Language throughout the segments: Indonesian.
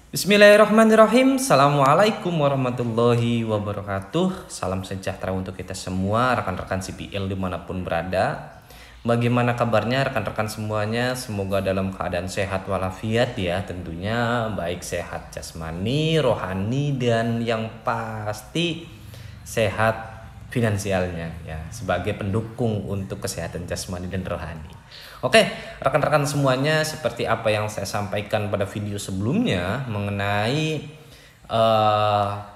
Bismillahirrahmanirrahim. Assalamualaikum warahmatullahi wabarakatuh. Salam sejahtera untuk kita semua, rekan-rekan CPL dimanapun berada. Bagaimana kabarnya rekan-rekan semuanya? Semoga dalam keadaan sehat walafiat ya, tentunya baik sehat jasmani, rohani, dan yang pasti sehat finansialnya ya, sebagai pendukung untuk kesehatan jasmani dan rohani. Oke, rekan-rekan semuanya, seperti apa yang saya sampaikan pada video sebelumnya mengenai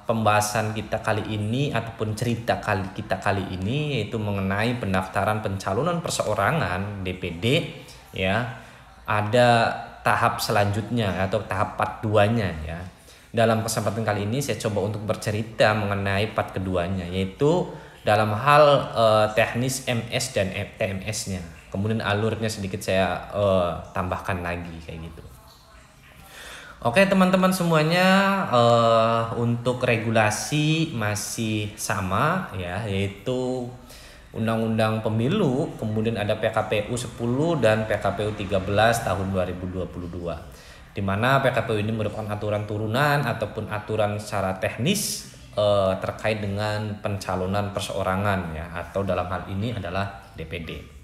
pembahasan kita kali ini ataupun cerita kita kali ini, yaitu mengenai pendaftaran pencalonan perseorangan DPD ya. Ada tahap selanjutnya atau tahap part 2-nya ya. Dalam kesempatan kali ini saya coba untuk bercerita mengenai part keduanya, yaitu dalam hal teknis MS dan TMS-nya. Kemudian alurnya sedikit saya tambahkan lagi kayak gitu. Oke teman-teman semuanya, untuk regulasi masih sama ya, yaitu Undang-Undang Pemilu, kemudian ada PKPU 10 dan PKPU 13 tahun 2022. Di mana PKPU ini merupakan aturan turunan ataupun aturan secara teknis terkait dengan pencalonan perseorangan ya, atau dalam hal ini adalah DPD.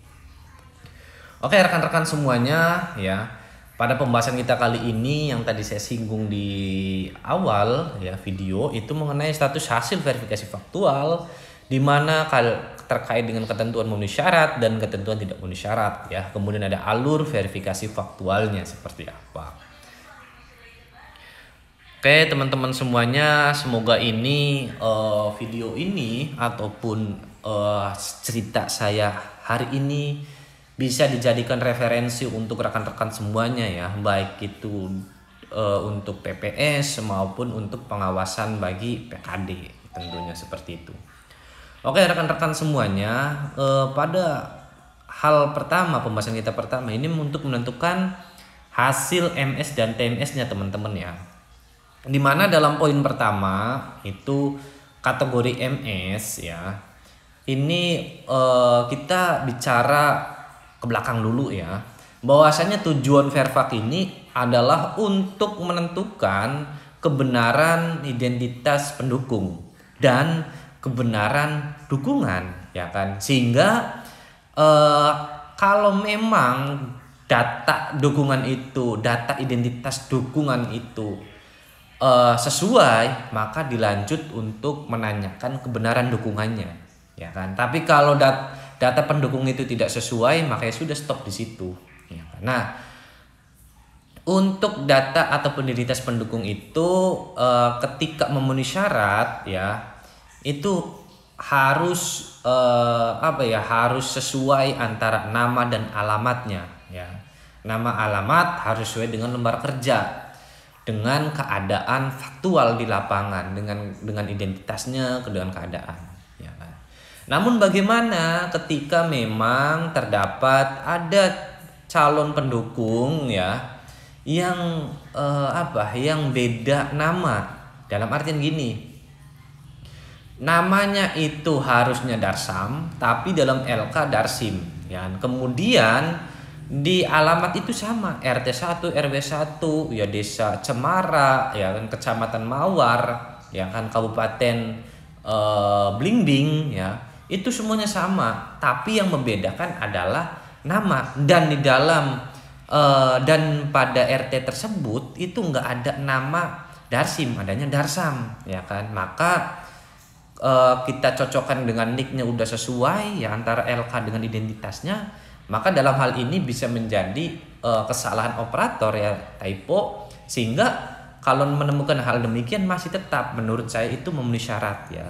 Oke rekan-rekan semuanya ya, pada pembahasan kita kali ini yang tadi saya singgung di awal ya video itu mengenai status hasil verifikasi faktual, di mana terkait dengan ketentuan memenuhi syarat dan ketentuan tidak memenuhi syarat ya. Kemudian ada alur verifikasi faktualnya seperti apa. Oke teman-teman semuanya, semoga ini video ini ataupun cerita saya hari ini bisa dijadikan referensi untuk rekan-rekan semuanya ya, baik itu untuk PPS maupun untuk pengawasan bagi PKD tentunya seperti itu. Oke rekan-rekan semuanya, pada hal pertama, pembahasan kita pertama ini untuk menentukan hasil MS dan TMS-nya teman-teman ya. Dimana dalam poin pertama itu kategori MS ya, ini kita bicara ke belakang dulu ya, bahwasanya tujuan Verfak ini adalah untuk menentukan kebenaran identitas pendukung dan kebenaran dukungan ya kan, sehingga kalau memang data dukungan itu, data identitas dukungan itu sesuai, maka dilanjut untuk menanyakan kebenaran dukungannya ya kan. Tapi kalau data pendukung itu tidak sesuai, maka ya sudah stop di situ ya. Nah untuk data ataupun identitas pendukung itu ketika memenuhi syarat ya, itu harus harus sesuai antara nama dan alamatnya ya. Nama alamat harus sesuai dengan lembar kerja, dengan keadaan faktual di lapangan, dengan identitasnya, dengan keadaan ya kan. Namun bagaimana ketika memang terdapat ada calon pendukung ya yang yang beda nama, dalam artian gini, namanya itu harusnya Darsam tapi dalam LK Darsim ya. Kemudian di alamat itu sama, RT 1 RW 1 ya, Desa Cemara ya kan, Kecamatan Mawar ya kan, Kabupaten Blimbing ya, itu semuanya sama, tapi yang membedakan adalah nama. Dan di dalam dan pada RT tersebut itu nggak ada nama Darsim, adanya Darsam ya kan. Maka kita cocokkan dengan nicknya udah sesuai ya antara LK dengan identitasnya, maka dalam hal ini bisa menjadi kesalahan operator ya, typo, sehingga kalau menemukan hal demikian masih tetap menurut saya itu memenuhi syarat ya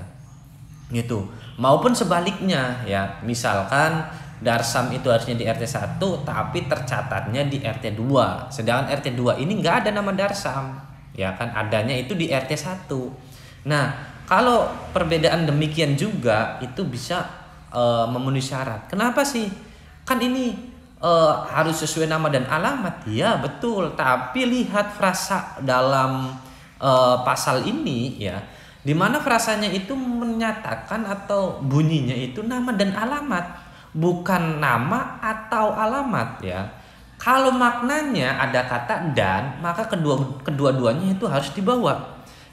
gitu. Maupun sebaliknya ya, misalkan Darsam itu harusnya di RT 1 tapi tercatatnya di RT 2, sedangkan RT 2 ini nggak ada nama Darsam ya kan, adanya itu di RT 1. Nah kalau perbedaan demikian juga itu bisa memenuhi syarat. Kenapa sih? Kan ini harus sesuai nama dan alamat ya, betul, tapi lihat frasa dalam pasal ini ya, dimana frasanya itu menyatakan atau bunyinya itu nama dan alamat, bukan nama atau alamat ya. Kalau maknanya ada kata dan, maka kedua-duanya itu harus dibawa.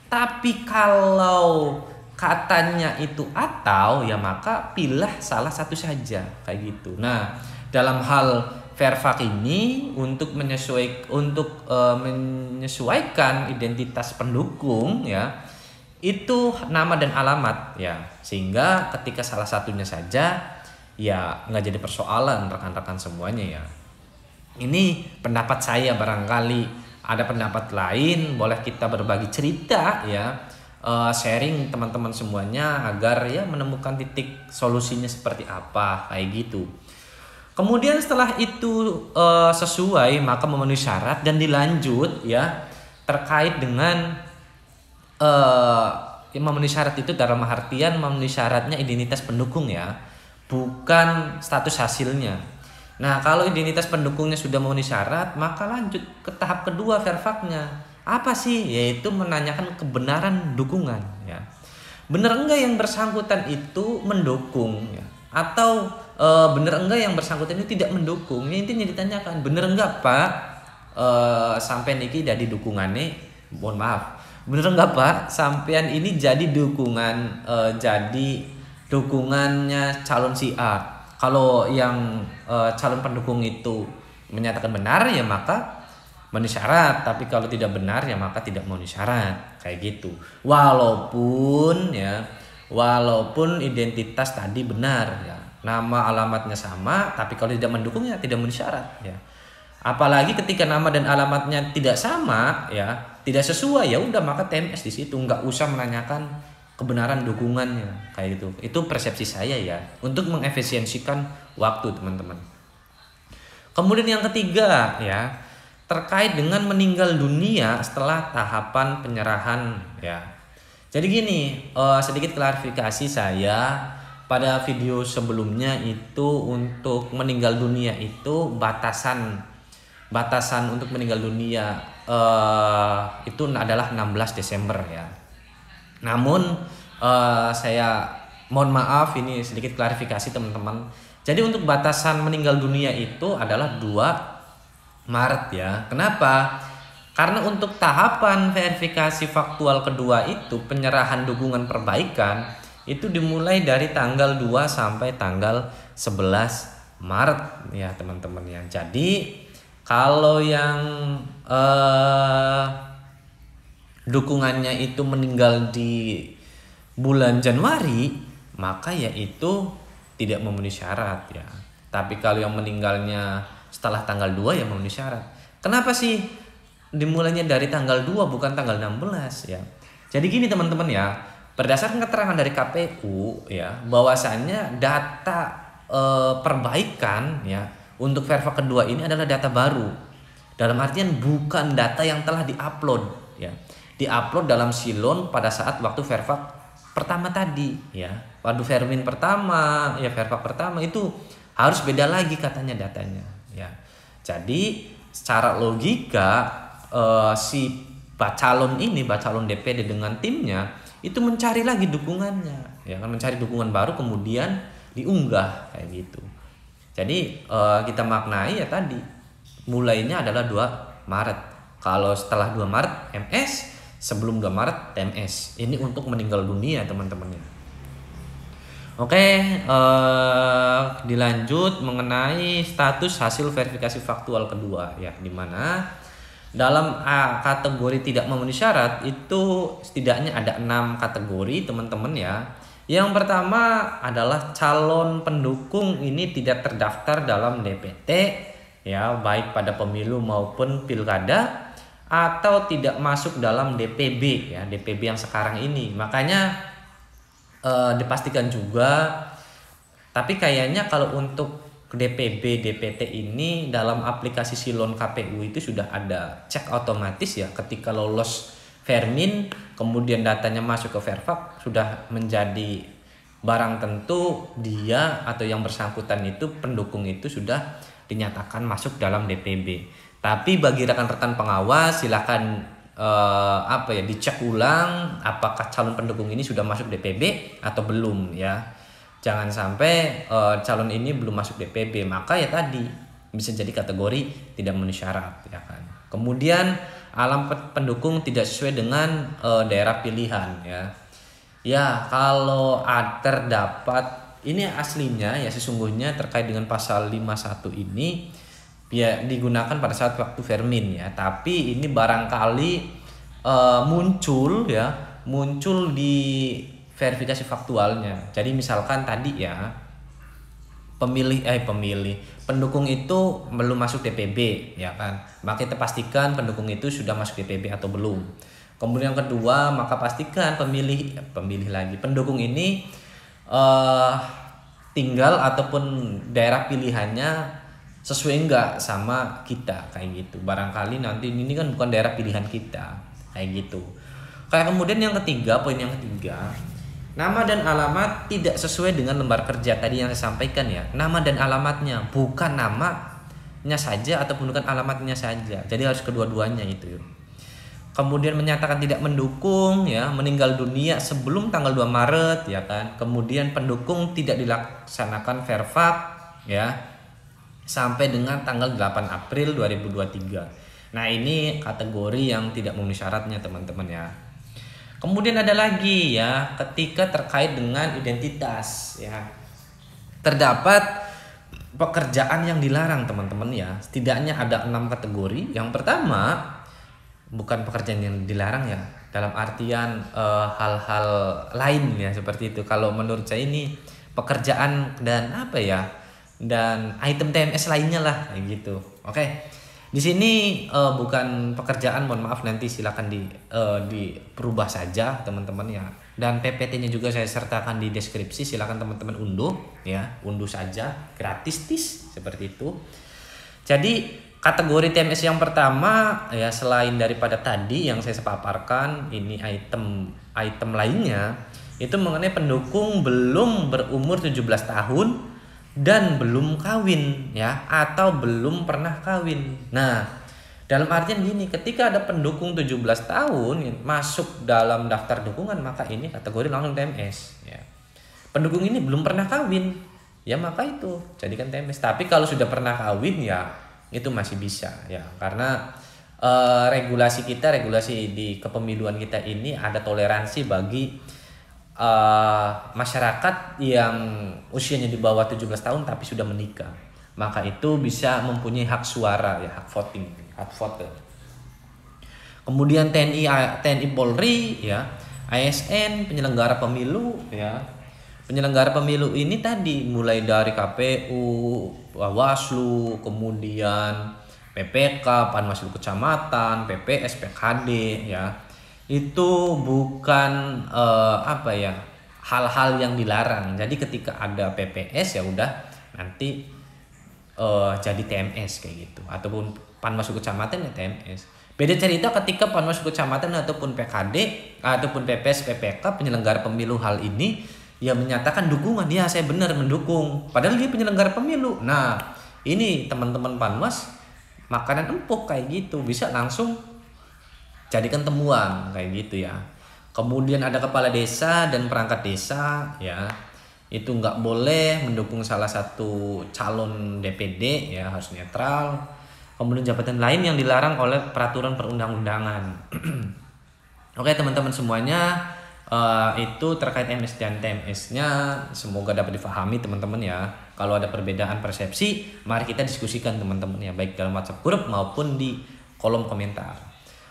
Tapi kalau katanya itu atau, ya maka pilih salah satu saja, kayak gitu. Nah, dalam hal Verfak ini untuk menyesuaikan identitas pendukung, ya, itu nama dan alamat, ya, sehingga ketika salah satunya saja, ya nggak jadi persoalan rekan-rekan semuanya, ya. Ini pendapat saya, barangkali ada pendapat lain, boleh kita berbagi cerita, ya, sharing teman-teman semuanya agar ya menemukan titik solusinya seperti apa, kayak gitu. Kemudian setelah itu sesuai, maka memenuhi syarat dan dilanjut, ya, terkait dengan memenuhi syarat itu dalam artian memenuhi syaratnya identitas pendukung, ya, bukan status hasilnya. Nah, kalau identitas pendukungnya sudah memenuhi syarat, maka lanjut ke tahap kedua Verfaknya. Apa sih? Yaitu menanyakan kebenaran dukungan, ya. Benar enggak yang bersangkutan itu mendukung, ya? Atau benar enggak yang bersangkutan itu tidak mendukung? Ya, intinya ditanyakan, benar enggak Pak sampai niki jadi dukungannya, mohon maaf, benar enggak Pak sampean ini jadi dukungannya calon si A. Kalau yang calon pendukung itu menyatakan benar, ya maka memenuhi syarat, tapi kalau tidak benar, ya maka tidak memenuhi syarat, kayak gitu. Walaupun identitas tadi benar, ya, nama alamatnya sama, tapi kalau tidak mendukung, ya tidak memenuhi syarat, ya. Apalagi ketika nama dan alamatnya tidak sama, ya, tidak sesuai, ya udah maka TMS di situ, nggak usah menanyakan kebenaran dukungannya, kayak gitu. Itu persepsi saya, ya, untuk mengefisiensikan waktu, teman-teman. Kemudian yang ketiga, ya, terkait dengan meninggal dunia setelah tahapan penyerahan, ya. Jadi gini, sedikit klarifikasi saya pada video sebelumnya itu, untuk meninggal dunia itu batasan untuk meninggal dunia itu adalah 16 Desember, ya. Namun saya mohon maaf, ini sedikit klarifikasi teman-teman. Jadi untuk batasan meninggal dunia itu adalah 2 Maret, ya. Kenapa? Karena untuk tahapan verifikasi faktual kedua itu, penyerahan dukungan perbaikan itu dimulai dari tanggal 2 sampai tanggal 11 Maret, ya teman-teman, ya. Jadi kalau yang dukungannya itu meninggal di bulan Januari, maka ya itu tidak memenuhi syarat, ya. Tapi kalau yang meninggalnya setelah tanggal 2, ya memenuhi syarat. Kenapa sih dimulainya dari tanggal 2 bukan tanggal 16, ya? Jadi gini teman-teman, ya, berdasarkan keterangan dari KPU, ya, bahwasannya data perbaikan, ya, untuk Verfak kedua ini adalah data baru. Dalam artian bukan data yang telah diupload, ya. Diupload dalam silon pada saat waktu Verfak pertama tadi, ya. Waktu Vermin pertama, ya, Verfak pertama itu harus beda lagi katanya datanya, ya. Jadi secara logika si bacalon DPD dengan timnya itu mencari lagi dukungannya, ya kan, mencari dukungan baru kemudian diunggah, kayak gitu. Jadi kita maknai, ya, tadi mulainya adalah 2 Maret. Kalau setelah 2 Maret MS, sebelum 2 Maret TMS. Ini untuk meninggal dunia, teman-temannya. Oke, dilanjut mengenai status hasil verifikasi faktual kedua, ya, di mana dalam kategori tidak memenuhi syarat itu setidaknya ada 6 kategori, teman-teman, ya. Yang pertama adalah calon pendukung ini tidak terdaftar dalam DPT, ya, baik pada pemilu maupun pilkada, atau tidak masuk dalam DPB, ya, DPB yang sekarang ini. Makanya dipastikan juga, tapi kayaknya kalau untuk DPB DPT ini dalam aplikasi silon KPU itu sudah ada cek otomatis, ya, ketika lolos Vermin kemudian datanya masuk ke Verfak, sudah menjadi barang tentu dia atau yang bersangkutan itu pendukung itu sudah dinyatakan masuk dalam DPB. Tapi bagi rekan-rekan pengawas silakan dicek ulang apakah calon pendukung ini sudah masuk DPB atau belum, ya. Jangan sampai calon ini belum masuk DPB, maka ya tadi bisa jadi kategori tidak memenuhi syarat, ya kan. Kemudian alamat pendukung tidak sesuai dengan daerah pilihan, ya. Ya, kalau terdapat ini aslinya ya sesungguhnya terkait dengan pasal 51 ini ya digunakan pada saat waktu Vermin, ya. Tapi ini barangkali muncul di verifikasi faktualnya. Jadi misalkan tadi ya pendukung itu belum masuk DPB, ya kan, maka kita pastikan pendukung itu sudah masuk DPB atau belum. Kemudian yang kedua, maka pastikan pendukung ini tinggal ataupun daerah pilihannya sesuai enggak sama kita, kayak gitu. Barangkali nanti ini kan bukan daerah pilihan kita, kayak gitu. Kayak kemudian yang ketiga, poin yang ketiga, nama dan alamat tidak sesuai dengan lembar kerja tadi yang saya sampaikan, ya. Nama dan alamatnya, bukan namanya saja ataupun bukan alamatnya saja. Jadi harus kedua-duanya itu. Kemudian menyatakan tidak mendukung, ya, meninggal dunia sebelum tanggal 2 Maret, ya kan. Kemudian pendukung tidak dilaksanakan verfak, ya, sampai dengan tanggal 8 April 2023. Nah, ini kategori yang tidak memenuhi syaratnya, teman-teman, ya. Kemudian ada lagi, ya, ketika terkait dengan identitas, ya. Terdapat pekerjaan yang dilarang, teman-teman, ya. Setidaknya ada 6 kategori. Yang pertama, bukan pekerjaan yang dilarang, ya, dalam artian hal-hal lain, ya, seperti itu. Kalau menurut saya ini pekerjaan dan apa ya, dan item TMS lainnya lah, kayak gitu. Oke. Di sini bukan pekerjaan, mohon maaf, nanti silakan diperubah saja, teman-teman, ya. Dan PPT-nya juga saya sertakan di deskripsi, silakan teman-teman unduh, ya, unduh saja, gratis seperti itu. Jadi kategori TMS yang pertama, ya, selain daripada tadi yang saya paparkan, ini item lainnya itu mengenai pendukung belum berumur 17 tahun dan belum kawin, ya, atau belum pernah kawin. Nah, dalam artian gini, ketika ada pendukung 17 tahun masuk dalam daftar dukungan, maka ini kategori langsung TMS, ya. Pendukung ini belum pernah kawin, ya, maka itu jadikan TMS. Tapi kalau sudah pernah kawin, ya, itu masih bisa, ya, karena regulasi di kepemiluan kita ini ada toleransi bagi masyarakat yang usianya di bawah 17 tahun tapi sudah menikah, maka itu bisa mempunyai hak suara, ya, hak voting, hak vote. Kemudian TNI Polri, ya, ASN, penyelenggara pemilu, ya. Penyelenggara pemilu ini tadi mulai dari KPU, Bawaslu, kemudian PPK, Panwaslu Kecamatan, PPS, PKD, ya. Itu bukan hal-hal yang dilarang. Jadi ketika ada PPS, ya udah nanti jadi TMS, kayak gitu, ataupun Panwaslu Kecamatan, ya, TMS. Beda cerita ketika Panwaslu Kecamatan ataupun PKD ataupun PPS, PPK, penyelenggara pemilu hal ini ya menyatakan dukungan, ya, saya benar mendukung, padahal dia penyelenggara pemilu. Nah, ini teman-teman Panwas makanan empuk kayak gitu, bisa langsung jadikan temuan kayak gitu, ya. Kemudian ada kepala desa dan perangkat desa, ya, itu nggak boleh mendukung salah satu calon DPD, ya, harus netral. Kemudian jabatan lain yang dilarang oleh peraturan perundang-undangan. Oke, teman-teman semuanya, itu terkait MS dan TMS-nya semoga dapat difahami, teman-teman, ya. Kalau ada perbedaan persepsi, mari kita diskusikan, teman-teman, ya, baik dalam WhatsApp grup maupun di kolom komentar.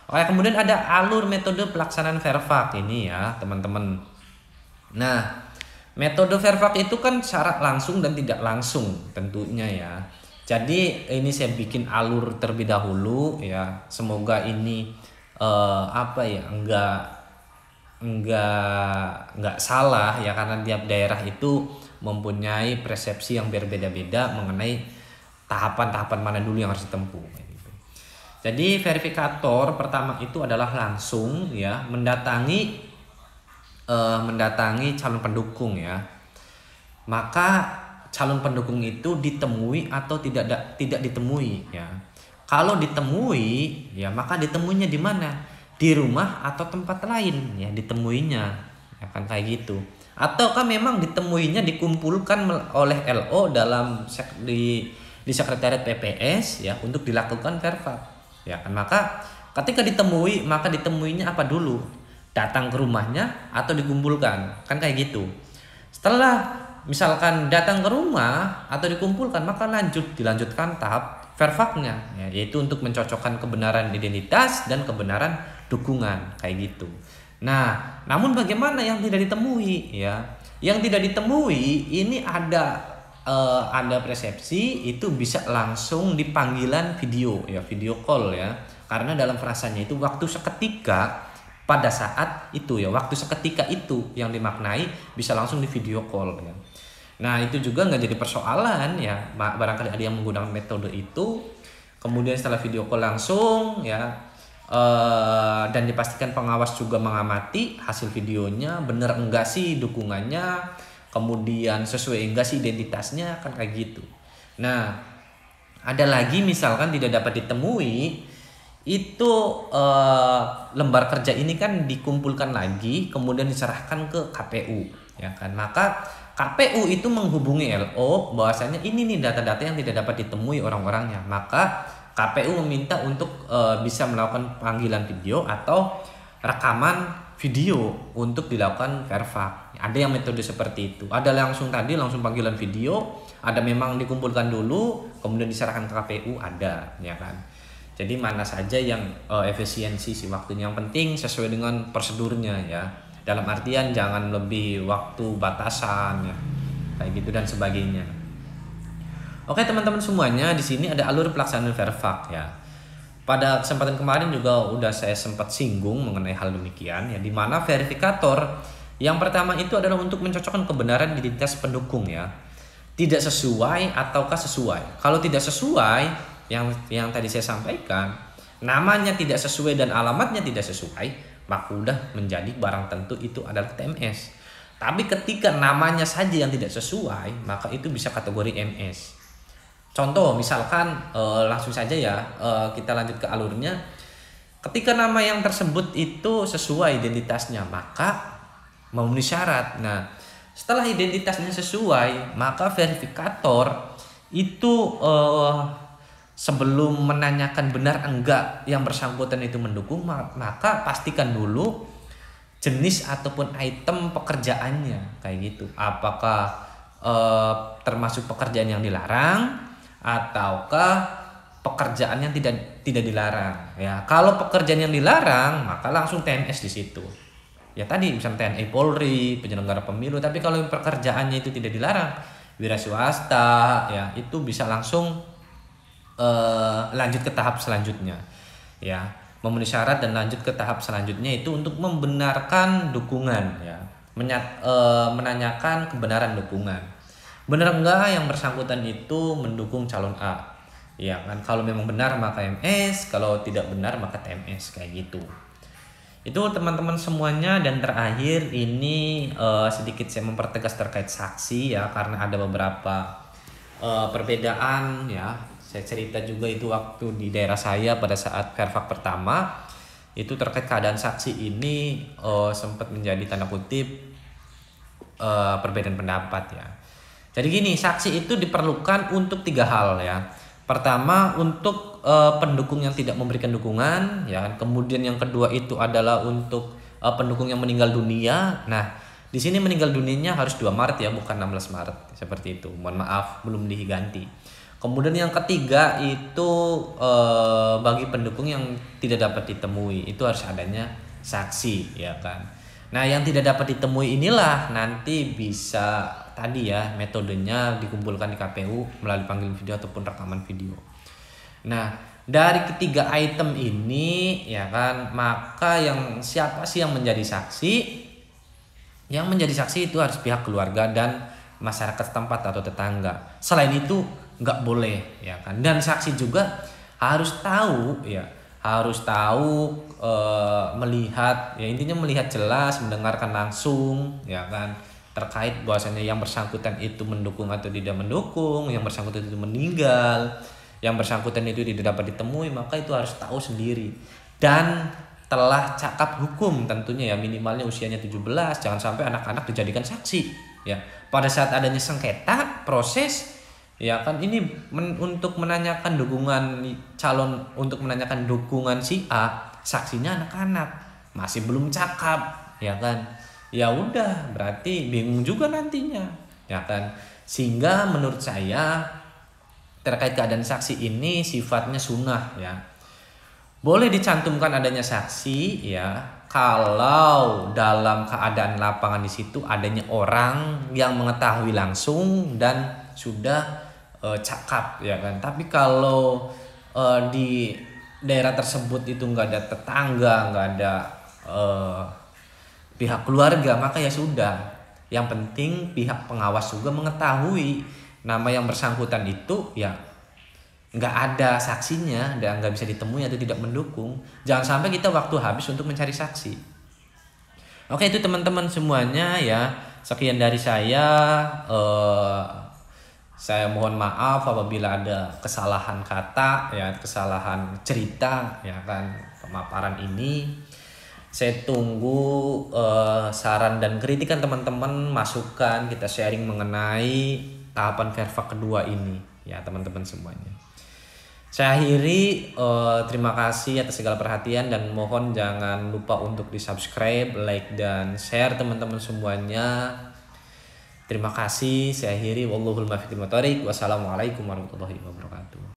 Oke, kemudian ada alur metode pelaksanaan verfak ini, ya, teman-teman. Nah, metode verfak itu kan secara langsung dan tidak langsung tentunya, ya. Jadi ini saya bikin alur terlebih dahulu, ya. Semoga ini enggak salah, ya, karena tiap daerah itu mempunyai persepsi yang berbeda-beda mengenai tahapan-tahapan mana dulu yang harus ditempuh. Jadi verifikator pertama itu adalah langsung, ya, mendatangi calon pendukung, ya. Maka calon pendukung itu ditemui atau tidak ditemui, ya. Kalau ditemui, ya, maka ditemuinya di mana? Di rumah atau tempat lain, ya, ditemuinya, ya, kan, kayak gitu. Ataukah memang ditemuinya dikumpulkan oleh LO di sekretariat PPS ya untuk dilakukan verfak. Ya kan, maka ketika ditemui, maka ditemuinya apa dulu? Datang ke rumahnya atau dikumpulkan? Kan kayak gitu. Setelah misalkan datang ke rumah atau dikumpulkan, maka dilanjutkan tahap verfaknya ya, yaitu untuk mencocokkan kebenaran identitas dan kebenaran dukungan kayak gitu. Nah, namun bagaimana yang tidak ditemui ya? Yang tidak ditemui ini ada persepsi itu bisa langsung di panggilan video ya, video call ya. Karena dalam frasanya itu waktu seketika, pada saat itu ya, waktu seketika itu yang dimaknai bisa langsung di video call ya. Nah, itu juga nggak jadi persoalan ya, barangkali ada yang menggunakan metode itu, kemudian setelah video call langsung ya, dan dipastikan pengawas juga mengamati hasil videonya, bener enggak sih dukungannya, kemudian sesuai enggak sih identitasnya, kan kayak gitu. Nah, ada lagi misalkan tidak dapat ditemui, itu lembar kerja ini kan dikumpulkan lagi, kemudian diserahkan ke KPU ya kan. Maka KPU itu menghubungi LO bahwasanya ini nih data-data yang tidak dapat ditemui orang-orangnya. Maka KPU meminta untuk bisa melakukan panggilan video atau rekaman video untuk dilakukan verfak. Ada yang metode seperti itu. Ada langsung panggilan video, ada memang dikumpulkan dulu kemudian diserahkan ke KPU, ada ya kan. Jadi mana saja yang efisiensi sih waktunya, yang penting sesuai dengan prosedurnya ya. Dalam artian jangan lebih waktu batasan ya, kayak gitu dan sebagainya. Oke teman-teman semuanya, di sini ada alur pelaksanaan verfak ya. Pada kesempatan kemarin juga udah saya sempat singgung mengenai hal demikian ya, di mana verifikator yang pertama itu adalah untuk mencocokkan kebenaran identitas pendukung ya. Tidak sesuai ataukah sesuai. Kalau tidak sesuai, yang tadi saya sampaikan, namanya tidak sesuai dan alamatnya tidak sesuai, maka udah menjadi barang tentu itu adalah TMS. Tapi ketika namanya saja yang tidak sesuai, maka itu bisa kategori MS. Contoh misalkan langsung saja ya, kita lanjut ke alurnya. Ketika nama yang tersebut itu sesuai identitasnya, maka memenuhi syarat. Nah, setelah identitasnya sesuai, maka verifikator itu sebelum menanyakan benar enggak yang bersangkutan itu mendukung, maka pastikan dulu jenis ataupun item pekerjaannya kayak gitu. Apakah termasuk pekerjaan yang dilarang ataukah pekerjaan yang tidak dilarang ya. Kalau pekerjaan yang dilarang, maka langsung TNS di situ. Ya tadi misalnya TNI Polri, penyelenggara pemilu. Tapi kalau pekerjaannya itu tidak dilarang, wira swasta ya, itu bisa langsung lanjut ke tahap selanjutnya ya, memenuhi syarat dan lanjut ke tahap selanjutnya itu untuk membenarkan dukungan ya, menanyakan kebenaran dukungan. Benar enggak yang bersangkutan itu mendukung calon A ya kan. Kalau memang benar maka MS, kalau tidak benar maka TMS kayak gitu. Itu teman-teman semuanya. Dan terakhir ini sedikit saya mempertegas terkait saksi ya, karena ada beberapa perbedaan ya. Saya cerita juga itu waktu di daerah saya pada saat verfak pertama itu terkait keadaan saksi ini sempat menjadi tanda kutip perbedaan pendapat ya. Jadi gini, saksi itu diperlukan untuk 3 hal ya. Pertama untuk pendukung yang tidak memberikan dukungan ya. Kemudian yang kedua itu adalah untuk pendukung yang meninggal dunia. Nah, di sini meninggal dunianya harus 2 Maret ya, bukan 16 Maret seperti itu. Mohon maaf belum diganti. Kemudian yang ketiga itu bagi pendukung yang tidak dapat ditemui itu harus adanya saksi ya kan. Nah, yang tidak dapat ditemui inilah nanti bisa tadi ya, metodenya dikumpulkan di KPU melalui panggilan video ataupun rekaman video. Nah, dari ketiga item ini ya kan, maka siapa sih yang menjadi saksi? Yang menjadi saksi itu harus pihak keluarga dan masyarakat setempat atau tetangga. Selain itu nggak boleh ya kan. Dan saksi juga harus tahu ya, melihat ya, intinya melihat jelas, mendengarkan langsung ya kan, terkait bahwasanya yang bersangkutan itu mendukung atau tidak mendukung, yang bersangkutan itu meninggal, yang bersangkutan itu tidak dapat ditemui, maka itu harus tahu sendiri. Dan telah cakap hukum tentunya ya, minimalnya usianya 17, jangan sampai anak-anak dijadikan saksi ya. Pada saat adanya sengketa proses Ya kan ini untuk menanyakan dukungan calon, untuk menanyakan dukungan si A, saksinya anak-anak, masih belum cakap, ya kan? Ya udah, berarti bingung juga nantinya, ya kan? Sehingga menurut saya terkait keadaan saksi ini sifatnya sunnah ya. Boleh dicantumkan adanya saksi ya kalau dalam keadaan lapangan di situ adanya orang yang mengetahui langsung dan sudah cakap ya kan. Tapi kalau di daerah tersebut itu nggak ada tetangga, nggak ada eh, pihak keluarga, maka ya sudah. Yang penting pihak pengawas juga mengetahui nama yang bersangkutan itu ya nggak ada saksinya dan nggak bisa ditemui atau tidak mendukung. Jangan sampai kita waktu habis untuk mencari saksi. Oke, itu teman-teman semuanya ya, sekian dari saya. Saya mohon maaf apabila ada kesalahan kata ya, kesalahan cerita ya kan, pemaparan ini. Saya tunggu saran dan kritikan teman-teman, masukan, kita sharing mengenai tahapan Verva kedua ini ya teman-teman semuanya. Saya akhiri, terima kasih atas segala perhatian dan mohon jangan lupa untuk di-subscribe, like dan share teman-teman semuanya. Terima kasih. Saya akhiri, wallahul muwaffiq. Wassalamualaikum warahmatullahi wabarakatuh.